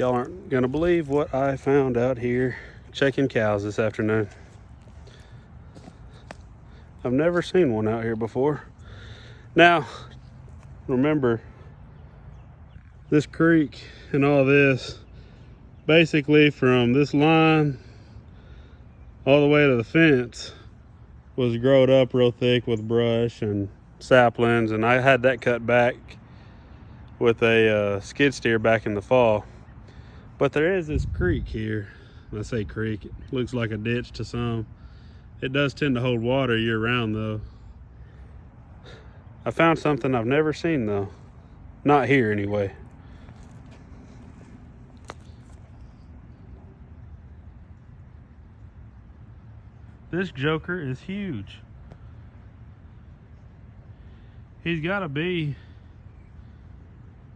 Y'all aren't gonna believe what I found out here checking cows this afternoon. I've never seen one out here before. Now, remember, this creek and all this, basically from this line all the way to the fence, was growed up real thick with brush and saplings, and I had that cut back with a skid steer back in the fall. But there is this creek here. I say creek, it looks like a ditch to some. It does tend to hold water year round though. I found something I've never seen though. Not here anyway. This joker is huge. He's gotta be,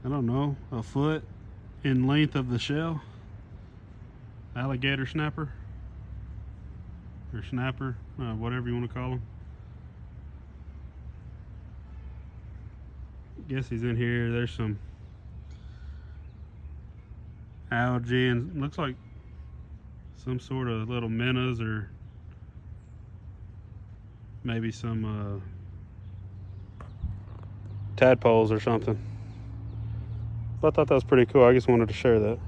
I don't know, a foot in length of the shell. Alligator snapper or snapper, whatever you want to call him. Guess he's in here. There's some algae and looks like some sort of little minnows or maybe some tadpoles or something. But I thought that was pretty cool. I just wanted to share that.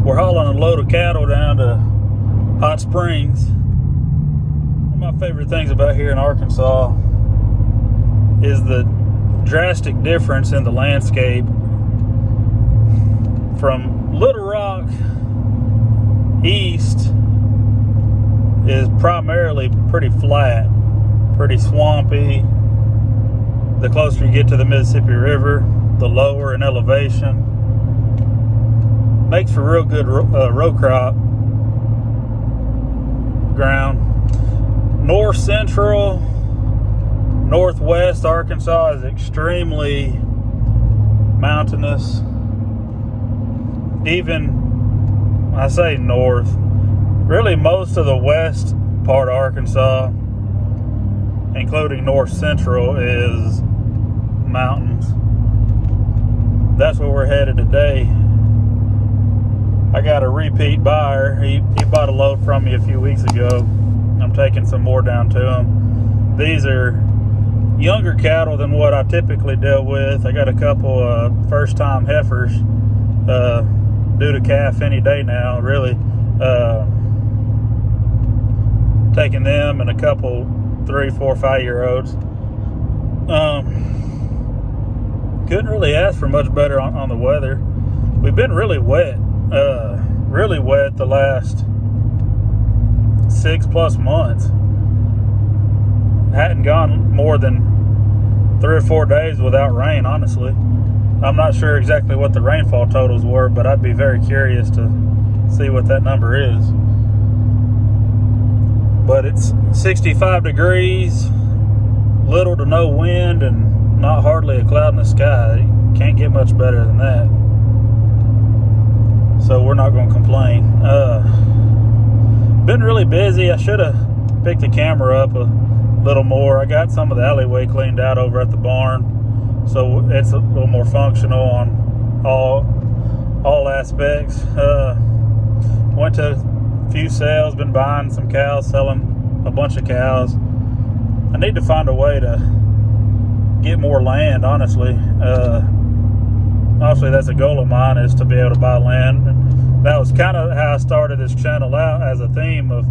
We're hauling a load of cattle down to Hot Springs. One of my favorite things about here in Arkansas is the drastic difference in the landscape from Little Rock east is primarily pretty flat, pretty swampy. The closer you get to the Mississippi River, the lower in elevation. Makes for real good row crop ground. North central, northwest Arkansas is extremely mountainous. Even, I say north, really most of the west part of Arkansas, including north central, is mountains. That's where we're headed today. I got a repeat buyer. He bought a load from me a few weeks ago. I'm taking some more down to him. These are younger cattle than what I typically deal with. I got a couple first-time heifers due to calf any day now, really. Taking them and a couple 3, 4, 5-year-olds. Couldn't really ask for much better on the weather. We've been really wet the last 6+ months. Hadn't gone more than 3 or 4 days without rain, honestly. I'm not sure exactly what the rainfall totals were, but I'd be very curious to see what that number is. But it's 65 degrees, little to no wind, and not hardly a cloud in the sky. You can't get much better than that. So we're not going to complain. Been really busy. I should have picked the camera up a little more. I got some of the alleyway cleaned out over at the barn, so it's a little more functional on all aspects. Went to a few sales, been buying some cows, selling a bunch of cows. I need to find a way to get more land, honestly. Obviously, that's a goal of mine, is to be able to buy land. And that was kind of how I started this channel out, as a theme of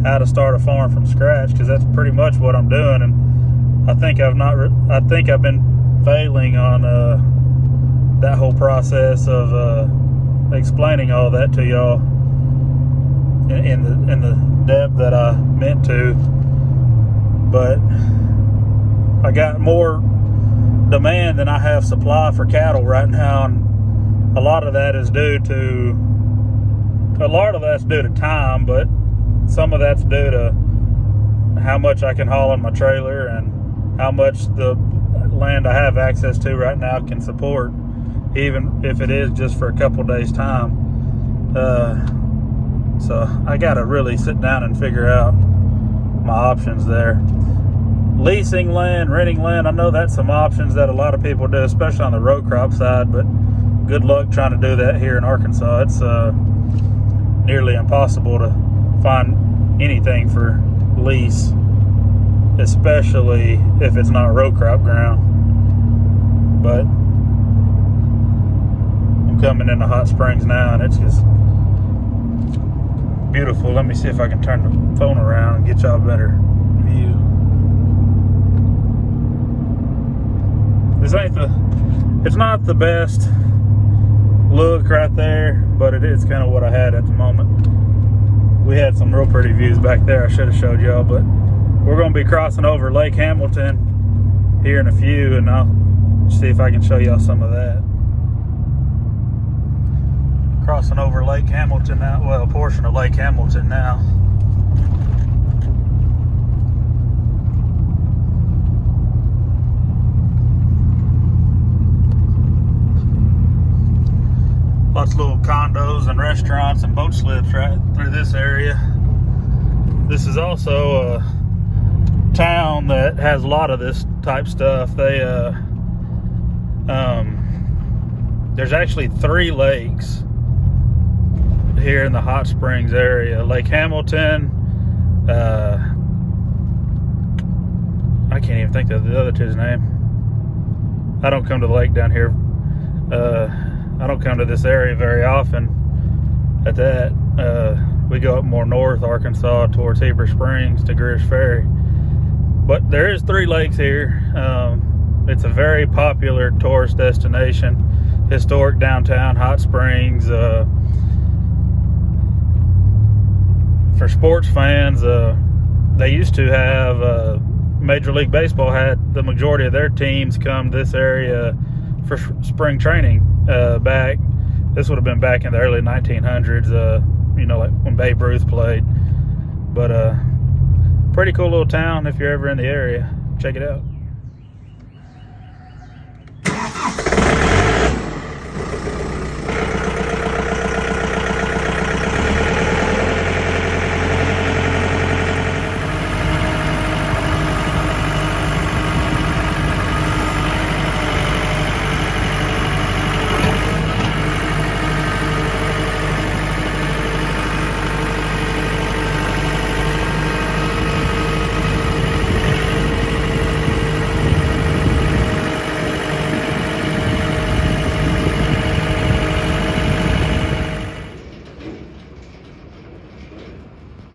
how to start a farm from scratch, because that's pretty much what I'm doing. And I think I've been failing on that whole process of explaining all that to y'all in the depth that I meant to. But I got more demand than I have supply for cattle right now, and a lot of that's due to time, but some of that's due to how much I can haul on my trailer and how much the land I have access to right now can support, even if it is just for a couple days time. So I gotta really sit down and figure out my options there. Leasing land, renting land, I know that's some options that a lot of people do, especially on the row crop side, but good luck trying to do that here in Arkansas. It's nearly impossible to find anything for lease, especially if it's not row crop ground. But I'm coming into Hot Springs now, and it's just beautiful. Let me see if I can turn the phone around and get y'all a better view. It's not the best look right there, but it is kind of what I had at the moment. We had some real pretty views back there I should have showed y'all, but we're going to be crossing over Lake Hamilton here in a few, and I'll see if I can show y'all some of that. Crossing over Lake Hamilton now, well, a portion of Lake Hamilton now. Lots of little condos and restaurants and boat slips right through this area. This is also a town that has a lot of this type stuff. There's actually 3 lakes here in the Hot Springs area. Lake Hamilton, I can't even think of the other two's name. I don't come to the lake down here. I don't come to this area very often at that. We go up more north, Arkansas, towards Heber Springs to Greer's Ferry. But there is 3 lakes here. It's a very popular tourist destination. Historic downtown, hot springs. For sports fans, they used to have Major League Baseball had the majority of their teams come to this area for spring training back. This would have been back in the early 1900s, like when Babe Ruth played. But pretty cool little town if you're ever in the area. Check it out.